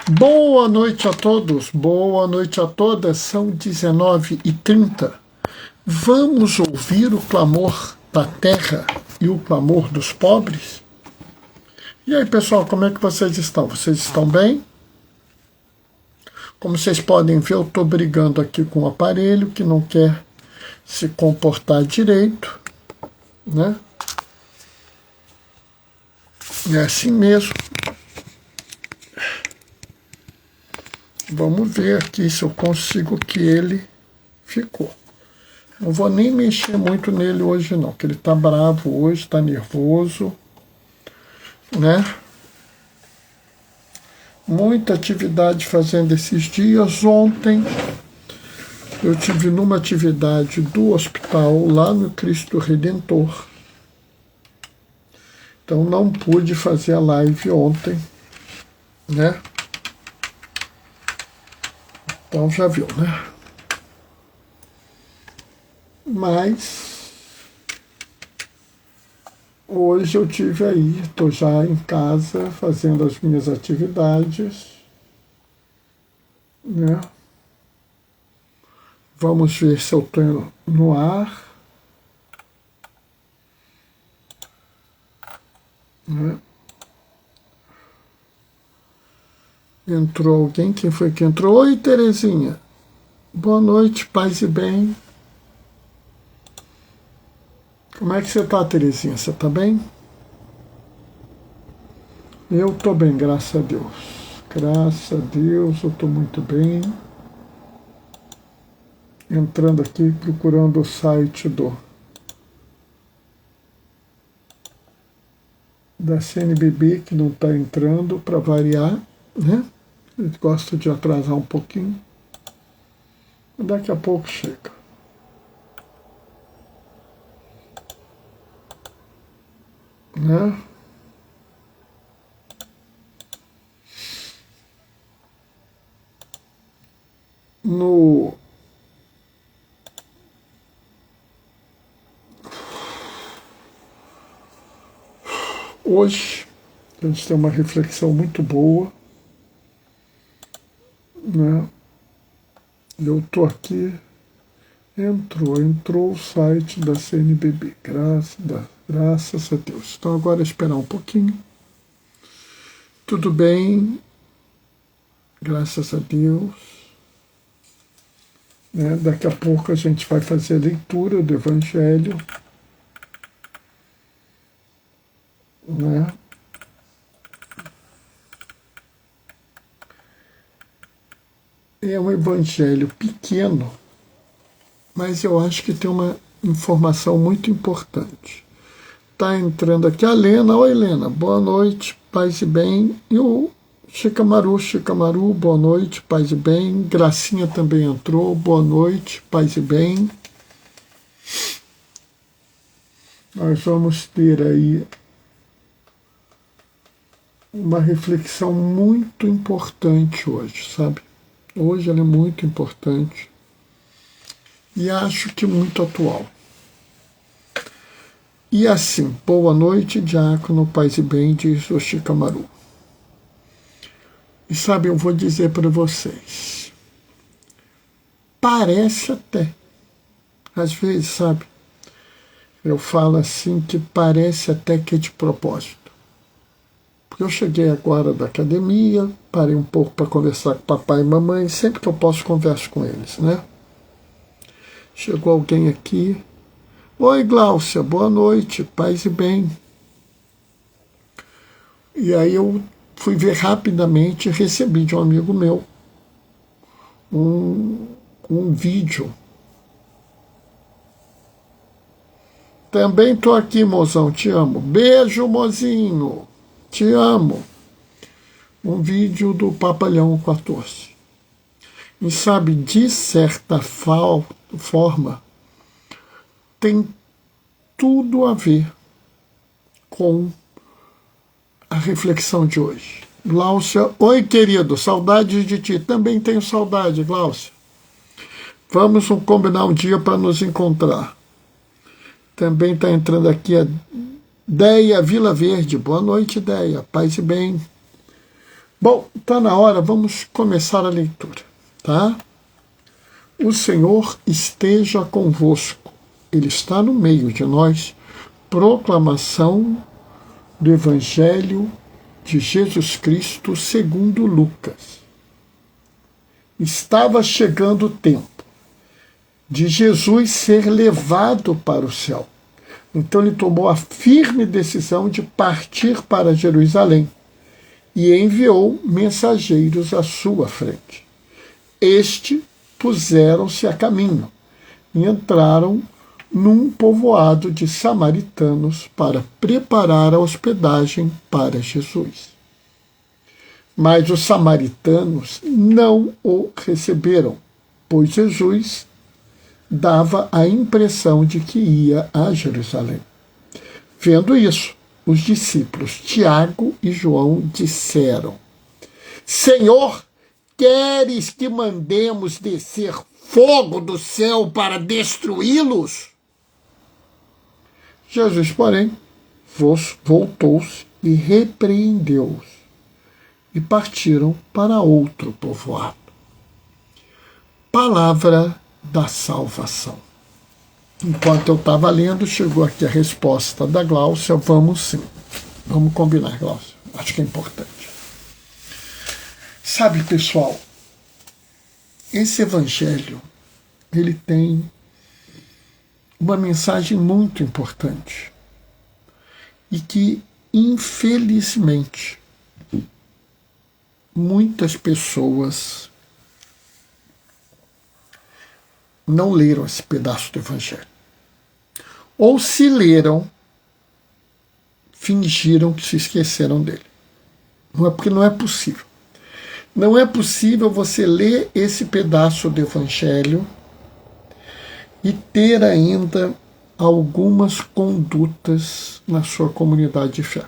Boa noite a todos, boa noite a todas, são 19h30. Vamos ouvir o clamor da terra e o clamor dos pobres? E aí, pessoal, como é que vocês estão? Vocês estão bem? Como vocês podem ver, eu estou brigando aqui com o aparelho que não quer se comportar direito, né? É assim mesmo. Vamos ver aqui se eu consigo que ele ficou. Não vou nem mexer muito nele hoje não, porque ele está bravo hoje, está nervoso, né? Muita atividade fazendo esses dias. Ontem eu tive numa atividade do hospital lá no Cristo Redentor. Então não pude fazer a live ontem, né? Então já viu, né? Mas hoje eu tive aí, estou já em casa fazendo as minhas atividades, né? Vamos ver se eu estou no ar, né? Entrou alguém? Quem foi que entrou? Oi, Terezinha. Boa noite, paz e bem. Como é que você está, Terezinha? Você está bem? Eu estou bem, graças a Deus. Graças a Deus, eu estou muito bem. Entrando aqui, procurando o site da CNBB, que não está entrando, para variar, né? Eu gosto de atrasar um pouquinho. Daqui a pouco chega. Né? Hoje a gente tem uma reflexão muito boa, né? Eu estou aqui, entrou o site da CNBB, graças a Deus. Então agora é esperar um pouquinho. Tudo bem, graças a Deus. Né? Daqui a pouco a gente vai fazer a leitura do Evangelho, né? É um evangelho pequeno, mas eu acho que tem uma informação muito importante. Está entrando aqui a Lena. Oi, Lena, boa noite, paz e bem. E o Chicamaru, boa noite, paz e bem. Gracinha também entrou, boa noite, paz e bem. Nós vamos ter aí uma reflexão muito importante hoje, sabe? Hoje ela é muito importante e acho que muito atual. E assim, boa noite, diácono, paz e bem, diz o Chicamaru. E sabe, eu vou dizer para vocês, parece até, às vezes, sabe, eu falo assim que parece até que é de propósito. Porque eu cheguei agora da academia, parei um pouco para conversar com papai e mamãe, sempre que eu posso converso com eles, né? Chegou alguém aqui. Oi, Gláucia, boa noite, paz e bem. E aí eu fui ver rapidamente e recebi de um amigo meu um vídeo. Também estou aqui, mozão, te amo. Beijo, mozinho, te amo. Um vídeo do Papa Leão XIV. E sabe, de certa forma, tem tudo a ver com a reflexão de hoje. Gláucia, oi, querido, saudades de ti. Também tenho saudade, Gláucia. Vamos combinar um dia para nos encontrar. Também está entrando aqui a Deia Vila Verde. Boa noite, Deia. Paz e bem. Bom, está na hora, vamos começar a leitura, tá? O Senhor esteja convosco, Ele está no meio de nós. Proclamação do Evangelho de Jesus Cristo segundo Lucas. Estava chegando o tempo de Jesus ser levado para o céu. Então ele tomou a firme decisão de partir para Jerusalém e enviou mensageiros à sua frente. Puseram-se a caminho e entraram num povoado de samaritanos para preparar a hospedagem para Jesus. Mas os samaritanos não o receberam, pois Jesus dava a impressão de que ia a Jerusalém. Vendo isso, os discípulos Tiago e João disseram: Senhor, queres que mandemos descer fogo do céu para destruí-los? Jesus, porém, voltou-se e repreendeu-os, e partiram para outro povoado. Palavra da salvação. Enquanto eu estava lendo, chegou aqui a resposta da Gláucia. Vamos sim. Vamos combinar, Gláucia. Acho que é importante. Sabe, pessoal, esse evangelho, ele tem uma mensagem muito importante e que, infelizmente, muitas pessoas não leram esse pedaço do evangelho. Ou se leram, fingiram que se esqueceram dele. Porque não é possível. Não é possível você ler esse pedaço do evangelho e ter ainda algumas condutas na sua comunidade de fé.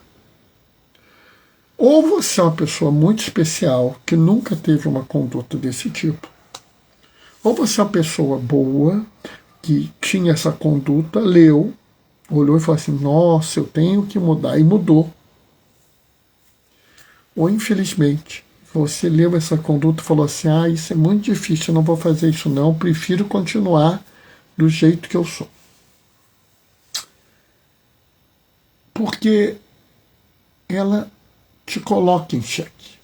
Ou você é uma pessoa muito especial, que nunca teve uma conduta desse tipo, ou você é uma pessoa boa, que tinha essa conduta, leu, olhou e falou assim, nossa, eu tenho que mudar, e mudou. Ou, infelizmente, você leu essa conduta e falou assim, isso é muito difícil, eu não vou fazer isso não, prefiro continuar do jeito que eu sou. Porque ela te coloca em xeque.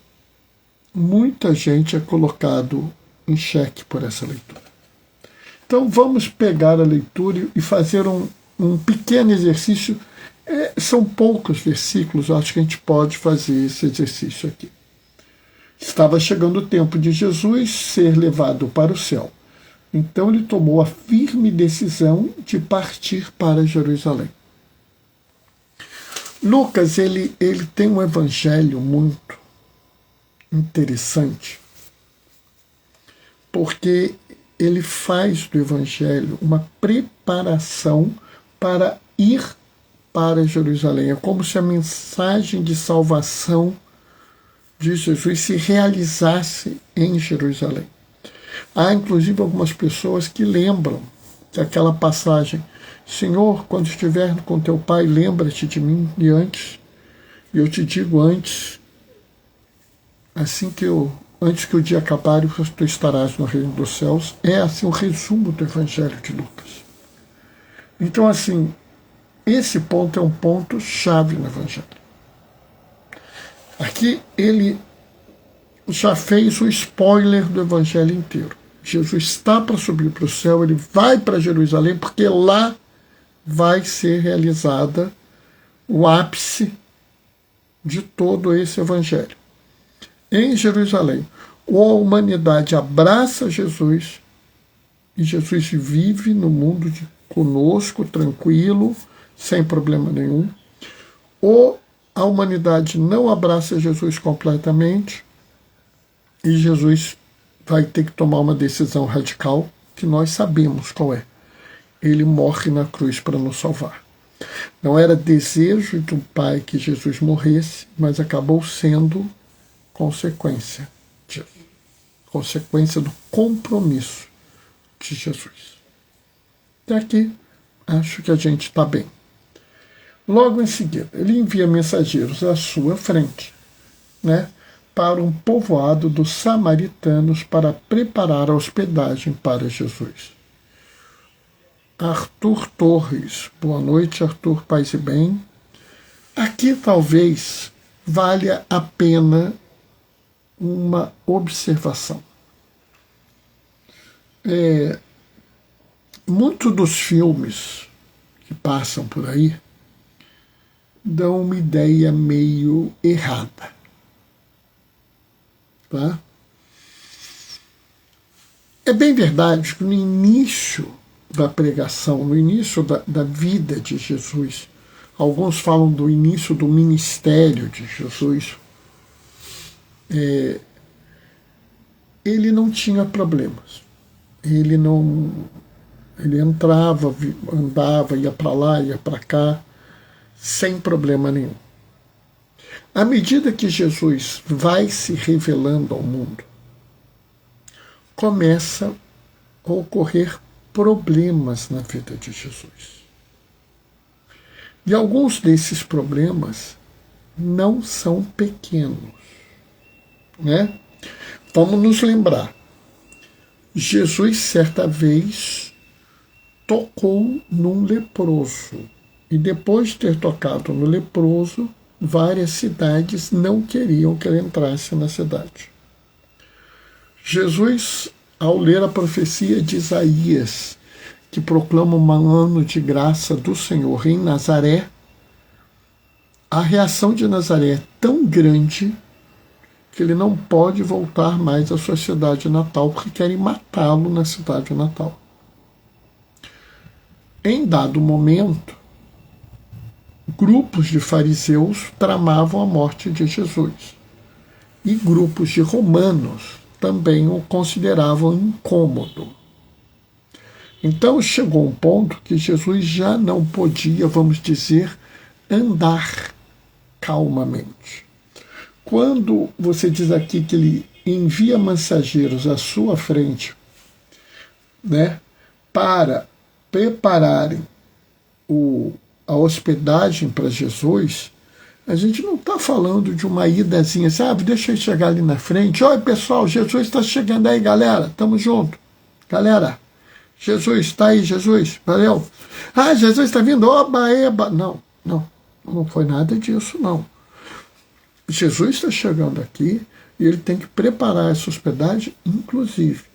Muita gente é colocado em xeque por essa leitura. Então vamos pegar a leitura e fazer um pequeno exercício. São poucos versículos, acho que a gente pode fazer esse exercício aqui. Estava chegando o tempo de Jesus ser levado para o céu. Então ele tomou a firme decisão de partir para Jerusalém. Lucas, ele tem um evangelho muito interessante, porque ele faz do evangelho uma preparação para ir para Jerusalém. É como se a mensagem de salvação de Jesus se realizasse em Jerusalém. Há, inclusive, algumas pessoas que lembram daquela passagem, Senhor, quando estiver com teu Pai, lembra-te de mim, e antes, e eu te digo antes, antes que o dia acabar, tu estarás no reino dos céus. É assim o resumo do Evangelho de Lucas. Então, assim, esse ponto é um ponto chave no Evangelho. Aqui ele já fez o spoiler do Evangelho inteiro. Jesus está para subir para o céu, ele vai para Jerusalém, porque lá vai ser realizada o ápice de todo esse Evangelho. Em Jerusalém, a humanidade abraça Jesus e Jesus vive no mundo conosco, tranquilo, sem problema nenhum. Ou a humanidade não abraça Jesus completamente e Jesus vai ter que tomar uma decisão radical que nós sabemos qual é. Ele morre na cruz para nos salvar. Não era desejo do Pai que Jesus morresse, mas acabou sendo consequência disso. Consequência do compromisso de Jesus. Até aqui, acho que a gente está bem. Logo em seguida, ele envia mensageiros à sua frente, né, para um povoado dos samaritanos para preparar a hospedagem para Jesus. Arthur Torres. Boa noite, Arthur, paz e bem. Aqui talvez valha a pena uma observação. Muitos dos filmes que passam por aí dão uma ideia meio errada. Tá? É bem verdade que no início da pregação, no início da vida de Jesus, alguns falam do início do ministério de Jesus, ele não tinha problemas. Ele entrava, andava, ia para lá, ia para cá, sem problema nenhum. À medida que Jesus vai se revelando ao mundo, começa a ocorrer problemas na vida de Jesus. E alguns desses problemas não são pequenos, né? Vamos nos lembrar. Jesus, certa vez, tocou num leproso. E depois de ter tocado no leproso, várias cidades não queriam que ele entrasse na cidade. Jesus, ao ler a profecia de Isaías, que proclama um ano de graça do Senhor em Nazaré, a reação de Nazaré é tão grande que ele não pode voltar mais à sua cidade natal, porque querem matá-lo na cidade natal. Em dado momento, grupos de fariseus tramavam a morte de Jesus. E grupos de romanos também o consideravam incômodo. Então chegou um ponto que Jesus já não podia, vamos dizer, andar calmamente. Quando você diz aqui que ele envia mensageiros à sua frente, né, para prepararem a hospedagem para Jesus, a gente não está falando de uma idazinha, sabe? Deixa eu chegar ali na frente. Oi, pessoal, Jesus está chegando aí, galera. Tamo junto. Galera, Jesus está aí, Jesus. Valeu. Ah, Jesus está vindo. Oba, eba. Não foi nada disso, não. Jesus está chegando aqui e ele tem que preparar essa hospedagem, inclusive,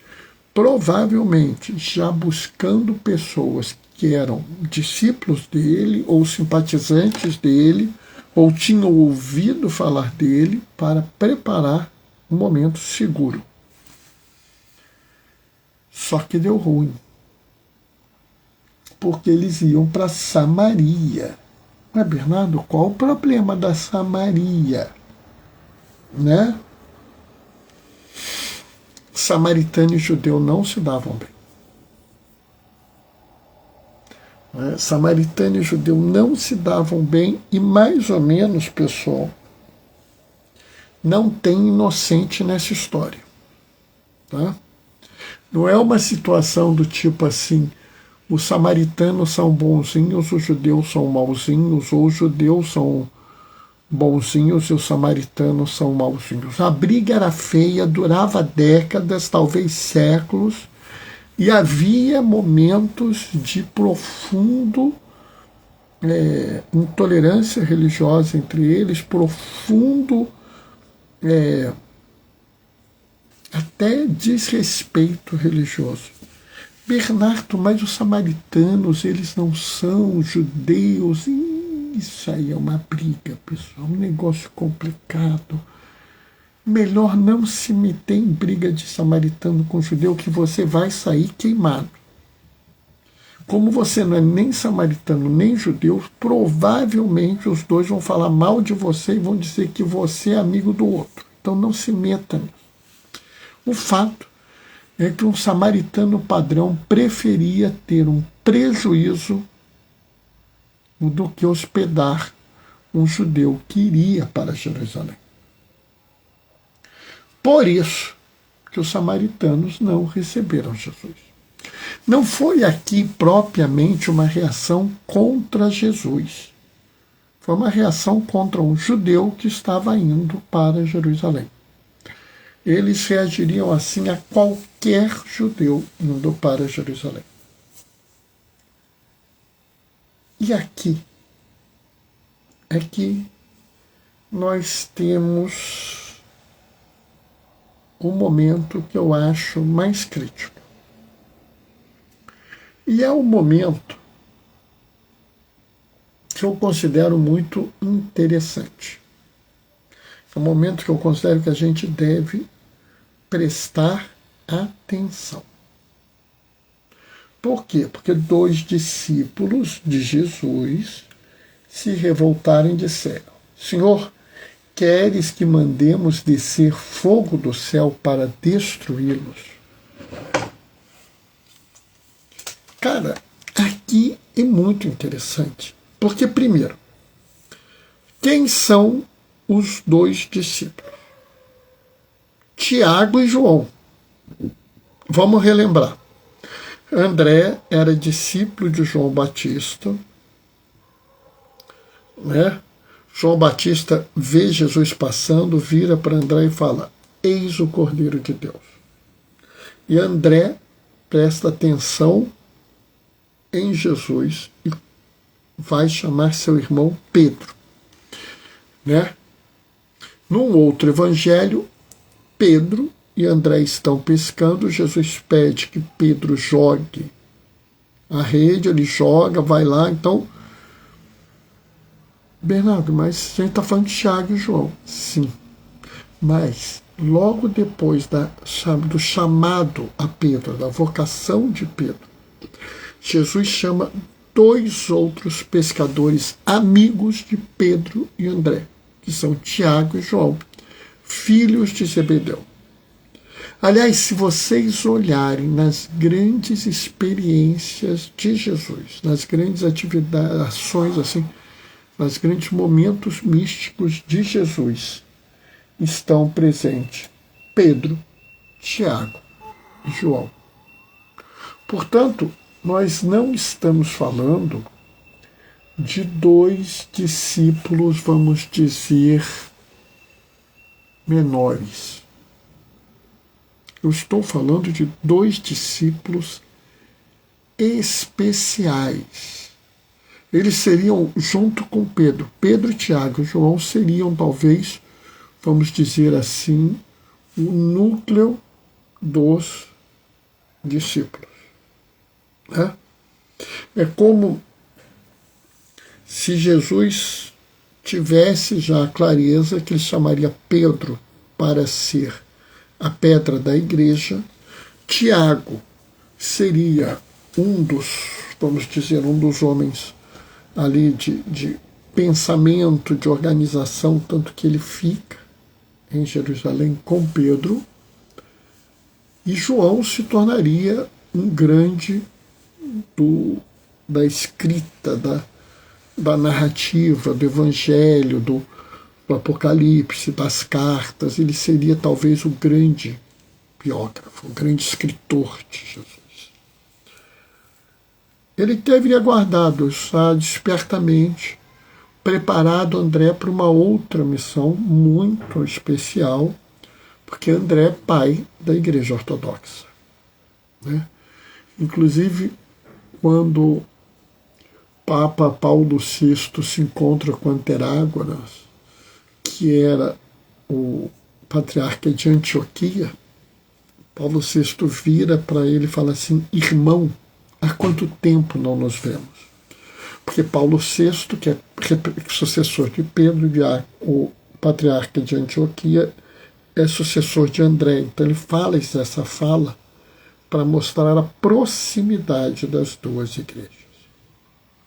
provavelmente já buscando pessoas que eram discípulos dele ou simpatizantes dele, ou tinham ouvido falar dele, para preparar um momento seguro. Só que deu ruim, porque eles iam para Samaria. Mas, Bernardo, qual o problema da Samaria? Né? Samaritano e judeu não se davam bem. Samaritano e judeu não se davam bem e, mais ou menos, pessoal, não tem inocente nessa história. Tá? Não é uma situação do tipo assim, os samaritanos são bonzinhos, os judeus são mauzinhos, ou os judeus são bonzinhos e os samaritanos são mauzinhos. A briga era feia, durava décadas, talvez séculos, e havia momentos de profundo intolerância religiosa entre eles, profundo até desrespeito religioso. Bernardo, mas os samaritanos, eles não são judeus. Isso aí é uma briga, pessoal, um negócio complicado. Melhor não se meter em briga de samaritano com judeu, que você vai sair queimado. Como você não é nem samaritano nem judeu, provavelmente os dois vão falar mal de você e vão dizer que você é amigo do outro. Então não se meta nisso. O fato é que um samaritano padrão preferia ter um prejuízo do que hospedar um judeu que iria para Jerusalém. Por isso que os samaritanos não receberam Jesus. Não foi aqui propriamente uma reação contra Jesus. Foi uma reação contra um judeu que estava indo para Jerusalém. eles reagiriam assim a qualquer judeu indo para Jerusalém. E aqui é que nós temos o momento que eu acho mais crítico. E é o momento que eu considero muito interessante. É um momento que eu considero que a gente deve prestar atenção. Por quê? Porque 2 discípulos de Jesus se revoltaram e disseram: Senhor, queres que mandemos descer fogo do céu para destruí-los? Cara, aqui é muito interessante. Porque, primeiro, quem são os 2 discípulos? Tiago e João. Vamos relembrar. André era discípulo de João Batista, né? João Batista vê Jesus passando, vira para André e fala: eis o Cordeiro de Deus. E André presta atenção em Jesus e vai chamar seu irmão Pedro, né? Num outro evangelho, Pedro e André estão pescando, Jesus pede que Pedro jogue a rede, ele joga, vai lá, então... Bernardo, mas a gente está falando de Tiago e João. Sim, mas logo depois do chamado a Pedro, da vocação de Pedro, Jesus chama 2 outros pescadores amigos de Pedro e André, que são Tiago e João, filhos de Zebedeu. Aliás, se vocês olharem nas grandes experiências de Jesus, nas grandes atividades, ações assim, nos grandes momentos místicos de Jesus, estão presentes Pedro, Tiago e João. Portanto, nós não estamos falando de 2 discípulos, vamos dizer, menores. Eu estou falando de 2 discípulos especiais. Eles seriam, junto com Pedro, Tiago e João seriam, talvez, vamos dizer assim, o núcleo dos discípulos. Né? É como se Jesus tivesse já a clareza que ele chamaria Pedro para ser a pedra da igreja, Tiago seria um dos, vamos dizer, um dos homens ali de pensamento, de organização, tanto que ele fica em Jerusalém com Pedro, e João se tornaria um grande da escrita, da narrativa, do evangelho, do Apocalipse, das cartas. Ele seria talvez o grande biógrafo, o grande escritor de Jesus. Ele teria guardado já despertamente, preparado André para uma outra missão muito especial, porque André é pai da Igreja Ortodoxa. Né? Inclusive, quando Papa Paulo VI se encontra com Anterágoras, que era o patriarca de Antioquia, Paulo VI vira para ele e fala assim: irmão, há quanto tempo não nos vemos? Porque Paulo VI, que é sucessor de Pedro, o patriarca de Antioquia, é sucessor de André. Então ele fala essa fala para mostrar a proximidade das 2 igrejas.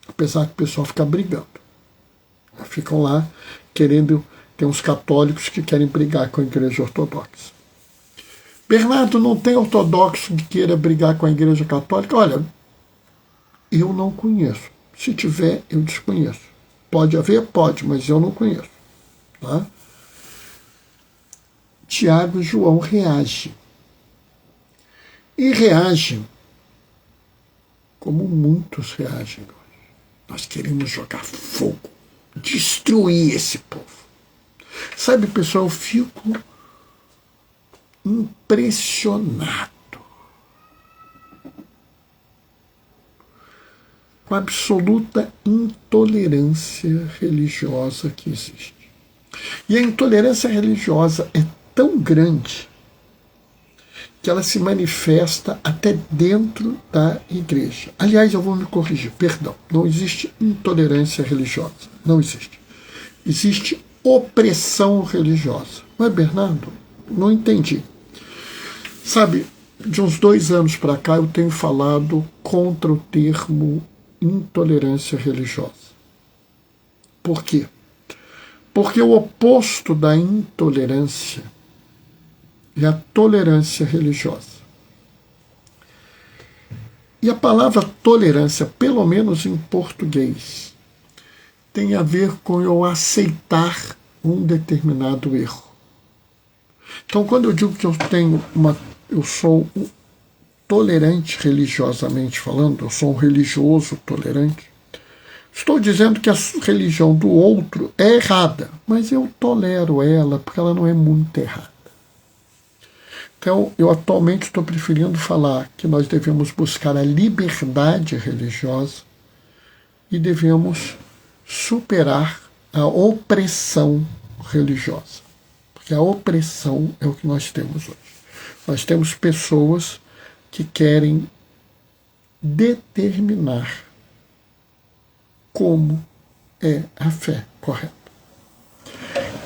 Apesar que o pessoal fica brigando. Ficam lá querendo... Tem uns católicos que querem brigar com a Igreja Ortodoxa. Bernardo, não tem ortodoxo que queira brigar com a Igreja Católica? Olha, eu não conheço. Se tiver, eu desconheço. Pode haver? Pode, mas eu não conheço. Tá? Tiago e João reagem. E reagem como muitos reagem hoje. Nós queremos jogar fogo, destruir esse povo. Sabe, pessoal, eu fico impressionado com a absoluta intolerância religiosa que existe. E a intolerância religiosa é tão grande que ela se manifesta até dentro da igreja. Aliás, eu vou me corrigir, perdão, não existe intolerância religiosa, não existe. Existe opressão religiosa. Mas, Bernardo, não entendi. Sabe, de uns 2 anos para cá eu tenho falado contra o termo intolerância religiosa. Por quê? Porque o oposto da intolerância é a tolerância religiosa. E a palavra tolerância, pelo menos em português, tem a ver com eu aceitar um determinado erro. Então, quando eu digo que eu sou tolerante religiosamente falando, eu sou um religioso tolerante, estou dizendo que a religião do outro é errada, mas eu tolero ela porque ela não é muito errada. Então, eu atualmente estou preferindo falar que nós devemos buscar a liberdade religiosa e devemos superar a opressão religiosa. Porque a opressão é o que nós temos hoje. Nós temos pessoas que querem determinar como é a fé correta.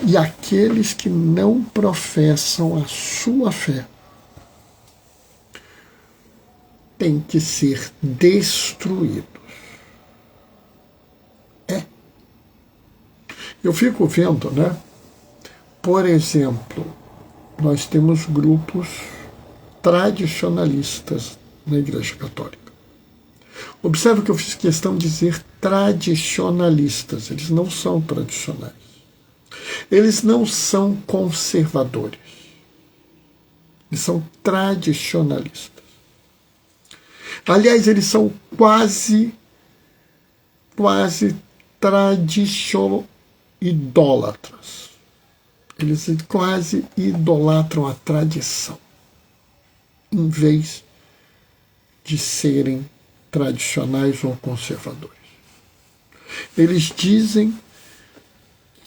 E aqueles que não professam a sua fé têm que ser destruídos. Eu fico vendo, né? Por exemplo, nós temos grupos tradicionalistas na Igreja Católica. Observe que eu fiz questão de dizer tradicionalistas. Eles não são tradicionais. Eles não são conservadores. Eles são tradicionalistas. Aliás, eles são quase idólatras. Eles quase idolatram a tradição, em vez de serem tradicionais ou conservadores. Eles dizem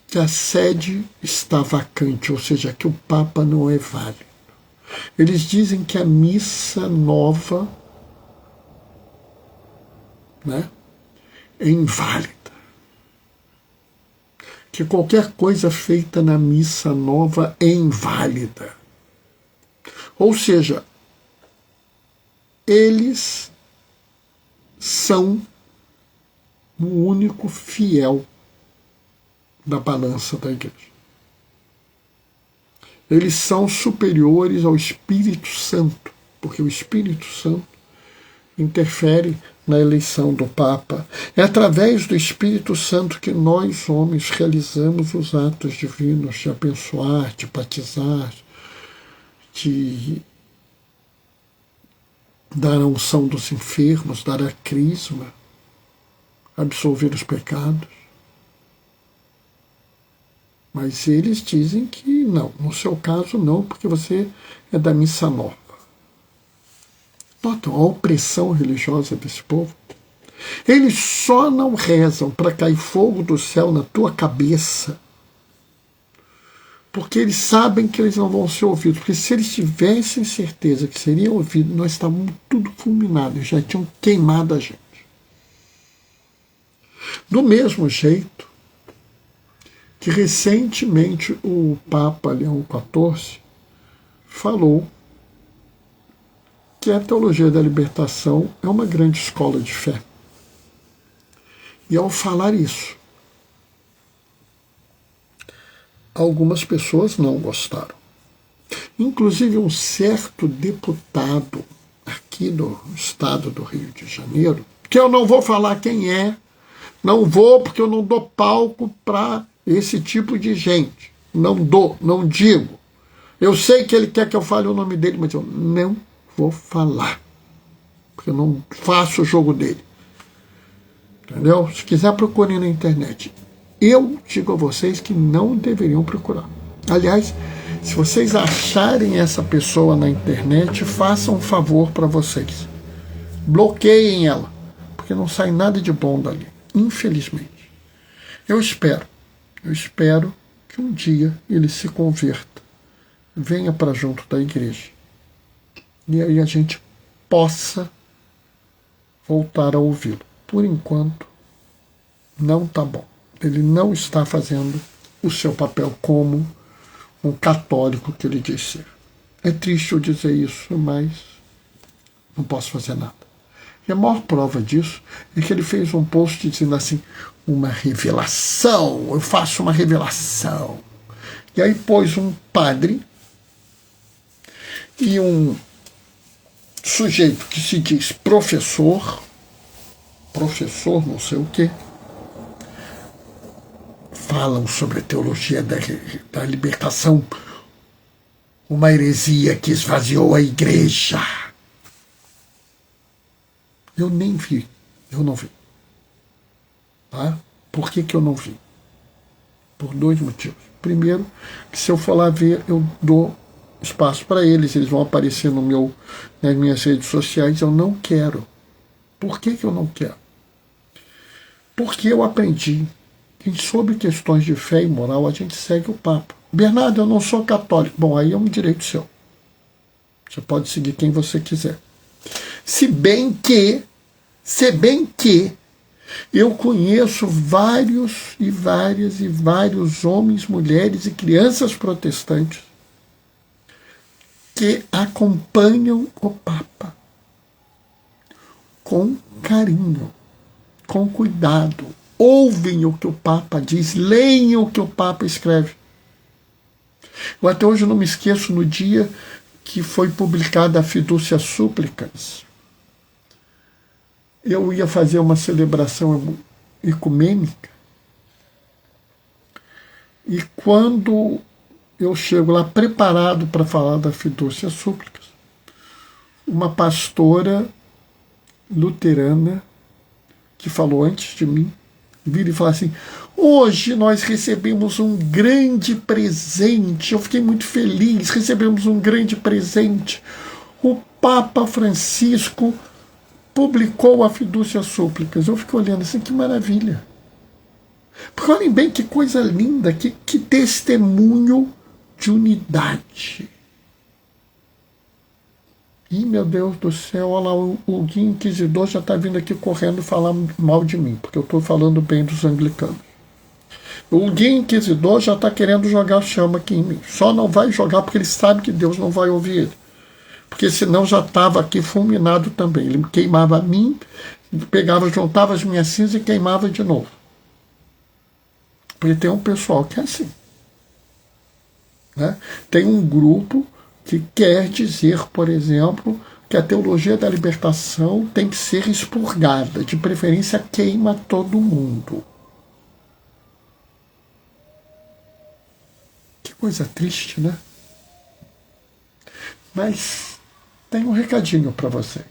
que a sede está vacante, ou seja, que o Papa não é válido. Eles dizem que a missa nova, né, é inválida. Que qualquer coisa feita na missa nova é inválida. Ou seja, eles são o único fiel da balança da igreja. Eles são superiores ao Espírito Santo, porque o Espírito Santo interfere na eleição do Papa. É através do Espírito Santo que nós, homens, realizamos os atos divinos de abençoar, de batizar, de dar a unção dos enfermos, dar a crisma, absolver os pecados. Mas eles dizem que não, no seu caso não, porque você é da missa nova. Notam a opressão religiosa desse povo? Eles só não rezam para cair fogo do céu na tua cabeça, porque eles sabem que eles não vão ser ouvidos. Porque se eles tivessem certeza que seriam ouvidos, nós estávamos tudo fulminados, já tinham queimado a gente. Do mesmo jeito que recentemente o Papa Leão XIV falou que a teologia da libertação é uma grande escola de fé. E ao falar isso, algumas pessoas não gostaram. Inclusive um certo deputado aqui do estado do Rio de Janeiro, que eu não vou falar quem é, não vou porque eu não dou palco para esse tipo de gente. Não dou, não digo. Eu sei que ele quer que eu fale o nome dele, mas eu não vou falar, porque eu não faço o jogo dele. Entendeu? Se quiser, procurem na internet. Eu digo a vocês que não deveriam procurar. Aliás, Se vocês acharem essa pessoa na internet, façam um favor para vocês. Bloqueiem ela, porque não sai nada de bom dali, infelizmente. Eu espero que um dia ele se converta, venha para junto da igreja, e aí a gente possa voltar a ouvi-lo. Por enquanto, não está bom. Ele não está fazendo o seu papel como um católico que ele diz ser. É triste eu dizer isso, mas não posso fazer nada. E a maior prova disso é que ele fez um post dizendo assim, uma revelação, eu faço uma revelação. E aí pôs um padre e um sujeito que se diz professor não sei o quê, falam sobre a teologia da libertação, uma heresia que esvaziou a igreja. Eu nem vi, eu não vi. Tá? Por que eu não vi? Por dois motivos. Primeiro, que se eu for lá ver, eu dou espaço para eles vão aparecer nas minhas redes sociais, eu não quero. Por que eu não quero? Porque eu aprendi que sobre questões de fé e moral a gente segue o Papa. Bernardo, eu não sou católico. Bom, aí é um direito seu. Você pode seguir quem você quiser. Se bem que eu conheço vários homens, mulheres e crianças protestantes que acompanham o Papa com carinho, com cuidado, ouvem o que o Papa diz, leem o que o Papa escreve. Eu até hoje não me esqueço no dia que foi publicada a Fiducia Supplicans. Eu ia fazer uma celebração ecumênica e quando eu chego lá preparado para falar da Fiducia Supplicans, uma pastora luterana que falou antes de mim vira e fala assim, hoje nós recebemos um grande presente, eu fiquei muito feliz, recebemos um grande presente, o Papa Francisco publicou a Fiducia Supplicans. Eu fico olhando assim, que maravilha. Porque olhem bem que coisa linda, que testemunho de unidade. Ih, meu Deus do céu, olha lá, o Guia Inquisidor já está vindo aqui correndo falar mal de mim, porque eu estou falando bem dos anglicanos. O Guia Inquisidor já está querendo jogar chama aqui em mim. Só não vai jogar porque ele sabe que Deus não vai ouvir ele. Porque senão já estava aqui fulminado também. Ele queimava a mim, pegava, juntava as minhas cinzas e queimava de novo. Porque tem um pessoal que é assim. Né? Tem um grupo que quer dizer, por exemplo, que a teologia da libertação tem que ser expurgada, de preferência queima todo mundo. Que coisa triste, né? Mas tem um recadinho para vocês.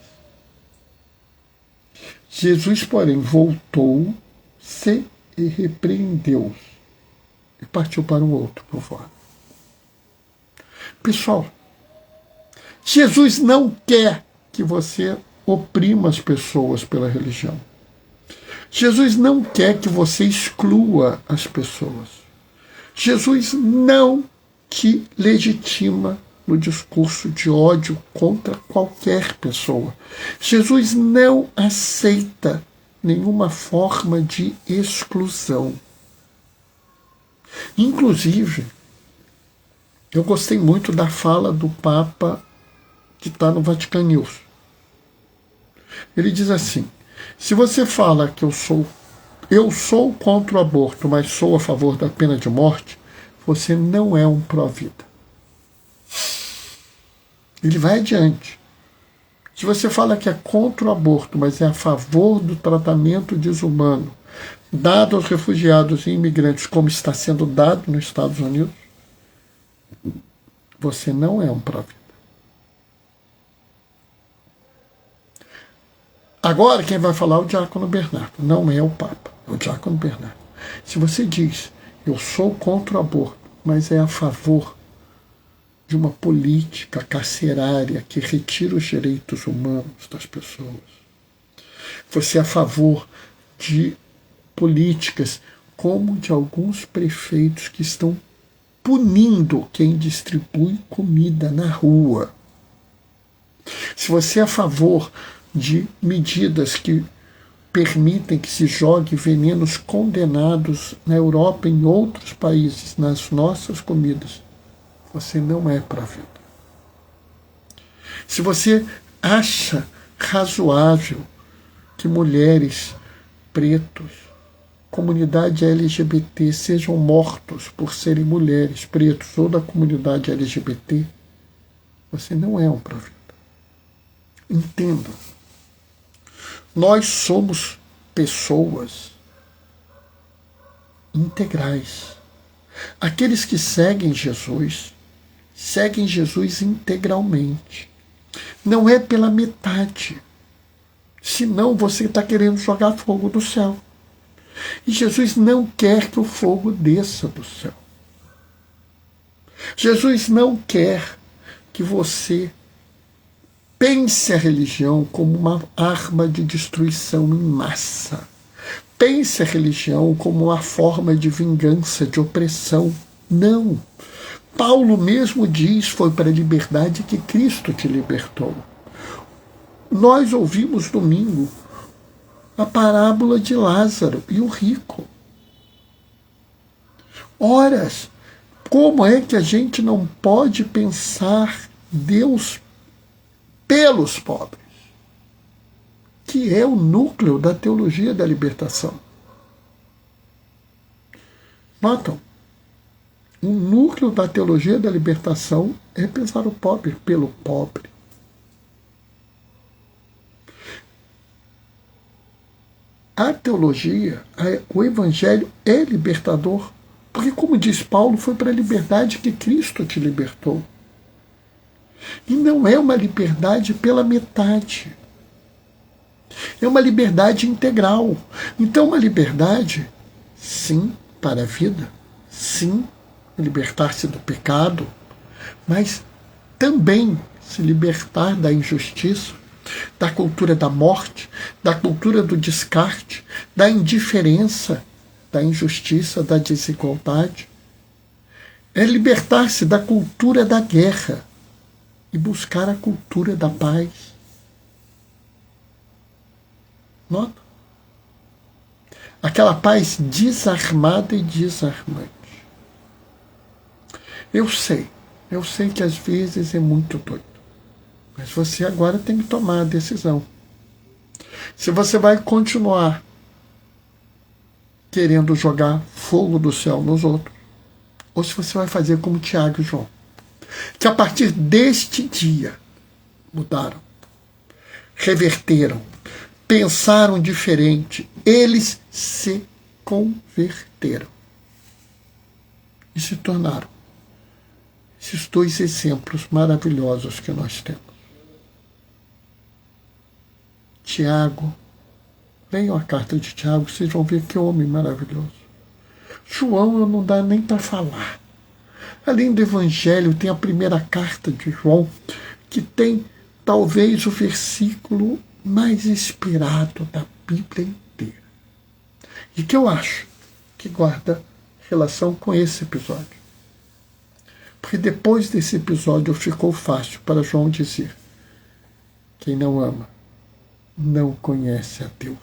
Jesus, porém, voltou-se e repreendeu-os e partiu para um outro por fora. Pessoal, Jesus não quer que você oprima as pessoas pela religião. Jesus não quer que você exclua as pessoas. Jesus não te legitima no discurso de ódio contra qualquer pessoa. Jesus não aceita nenhuma forma de exclusão. Inclusive, eu gostei muito da fala do Papa que está no Vatican News. Ele diz assim, se você fala que eu sou contra o aborto, mas sou a favor da pena de morte, você não é um pró-vida. Ele vai adiante. Se você fala que é contra o aborto, mas é a favor do tratamento desumano dado aos refugiados e imigrantes, como está sendo dado nos Estados Unidos, você não é um pró-vida. Agora quem vai falar é o diácono Bernardo, não é o Papa, é o diácono Bernardo. Se você diz, eu sou contra o aborto, mas é a favor de uma política carcerária que retira os direitos humanos das pessoas. Você é a favor de políticas como de alguns prefeitos que estão punindo quem distribui comida na rua. Se você é a favor de medidas que permitem que se jogue venenos condenados na Europa e em outros países, nas nossas comidas, você não é para a vida. Se você acha razoável que mulheres, pretos, comunidade LGBT sejam mortos por serem mulheres, pretos ou da comunidade LGBT, você não é um para a vida. Entenda. Nós somos pessoas integrais. Aqueles que seguem Jesus integralmente. Não é pela metade. Senão você está querendo jogar fogo do céu. E Jesus não quer que o fogo desça do céu. Jesus não quer que você pense a religião como uma arma de destruição em massa. Pense a religião como uma forma de vingança, de opressão. Não. Paulo mesmo diz, foi para a liberdade que Cristo te libertou. Nós ouvimos domingo a parábola de Lázaro e o rico. Ora, como é que a gente não pode pensar Deus pelos pobres, que é o núcleo da teologia da libertação? Notam? O núcleo da teologia da libertação é pensar o pobre pelo pobre. A teologia, o evangelho é libertador, porque, como diz Paulo, foi para a liberdade que Cristo te libertou. E não é uma liberdade pela metade. É uma liberdade integral. Então, uma liberdade, sim, para a vida, sim, libertar-se do pecado, mas também se libertar da injustiça, da cultura da morte, da cultura do descarte, da indiferença, da injustiça, da desigualdade. É libertar-se da cultura da guerra e buscar a cultura da paz. Nota? Aquela paz desarmada e desarmante. Eu sei que às vezes é muito doido. Mas você agora tem que tomar a decisão. Se você vai continuar querendo jogar fogo do céu nos outros, ou se você vai fazer como Tiago e João, que a partir deste dia mudaram, reverteram, pensaram diferente, eles se converteram e se tornaram esses dois exemplos maravilhosos que nós temos. Tiago, leiam a carta de Tiago, vocês vão ver que homem maravilhoso. João não dá nem para falar. Além do Evangelho, tem a primeira carta de João, que tem talvez o versículo mais inspirado da Bíblia inteira. E que eu acho que guarda relação com esse episódio. Porque depois desse episódio ficou fácil para João dizer: quem não ama não conhece a Deus,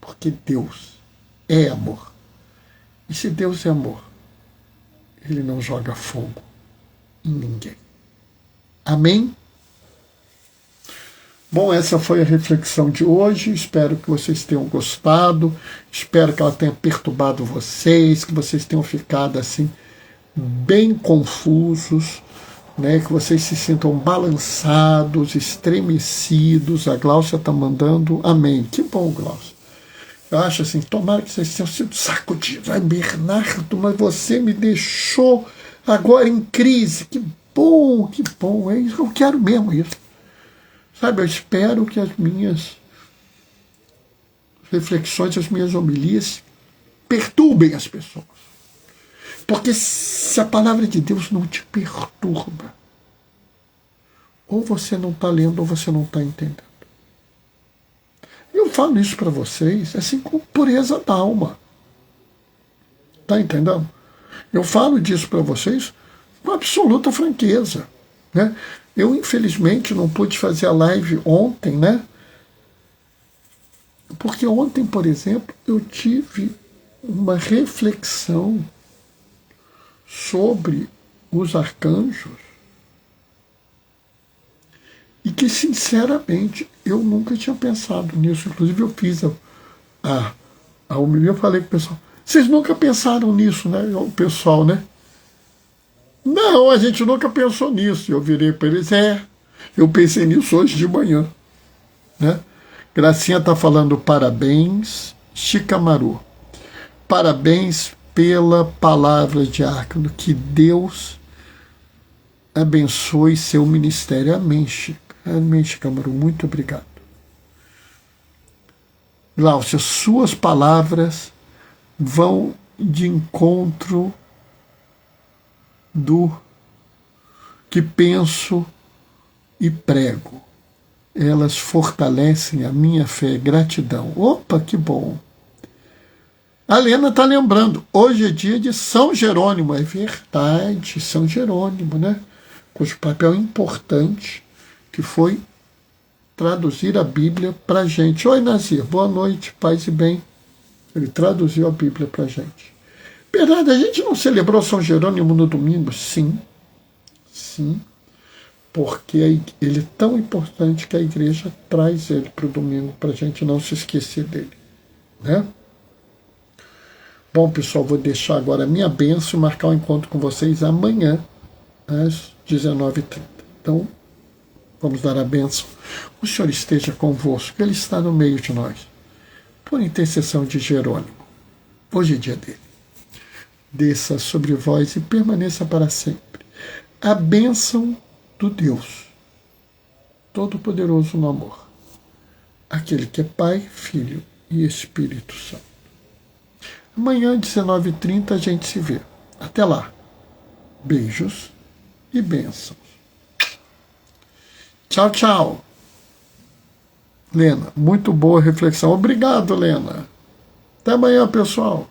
porque Deus é amor. E se Deus é amor, Ele não joga fogo em ninguém. Amém? Bom, essa foi a reflexão de hoje. Espero que vocês tenham gostado. Espero que ela tenha perturbado vocês, que vocês tenham ficado assim bem confusos, né? Que vocês se sintam balançados, estremecidos. A Gláucia está mandando amém. Que bom, Gláucia. Eu acho assim, tomara que vocês tenham sido sacudidos. Ai, Bernardo, mas você me deixou agora em crise. Que bom, é isso. Eu quero mesmo isso. Sabe, eu espero que as minhas reflexões, as minhas homilias perturbem as pessoas. Porque se a palavra de Deus não te perturba, ou você não está lendo ou você não está entendendo. Eu falo isso para vocês assim com pureza da alma. Está entendendo? Eu falo disso para vocês com absoluta franqueza. Né? Eu, infelizmente, não pude fazer a live ontem, né? Porque ontem, por exemplo, eu tive uma reflexão sobre os arcanjos e que, sinceramente, eu nunca tinha pensado nisso. Inclusive, eu fiz a homilia, eu falei com o pessoal, vocês nunca pensaram nisso, né? O pessoal, né? Não, a gente nunca pensou nisso. Eu virei para eles, eu pensei nisso hoje de manhã, né? Gracinha está falando parabéns, Chicamaru. Parabéns pela palavra de Arcano. Que Deus abençoe seu ministério. Amém, Chica. Amém, Chicamaru. Muito obrigado. Glaucia, suas palavras vão de encontro do que penso e prego. Elas fortalecem a minha fé. Gratidão. Opa, que bom. A Lena está lembrando, hoje é dia de São Jerônimo. É verdade, São Jerônimo, né? Cujo papel importante que foi traduzir a Bíblia para a gente. Oi, Nazir, boa noite, paz e bem. Ele traduziu a Bíblia para a gente. Verdade, a gente não celebrou São Jerônimo no domingo? Sim, sim. Porque ele é tão importante que a igreja traz ele para o domingo, para a gente não se esquecer dele. Né? Bom, pessoal, vou deixar agora a minha bênção e marcar um encontro com vocês amanhã, às 19h30. Então, vamos dar a bênção. O Senhor esteja convosco, Ele está no meio de nós. Por intercessão de Jerônimo, hoje é dia dele. Desça sobre vós e permaneça para sempre. A bênção do Deus Todo-Poderoso no amor, aquele que é Pai, Filho e Espírito Santo. Amanhã, 19h30, a gente se vê. Até lá. Beijos e bênçãos. Tchau, tchau. Lena, muito boa reflexão. Obrigado, Lena. Até amanhã, pessoal.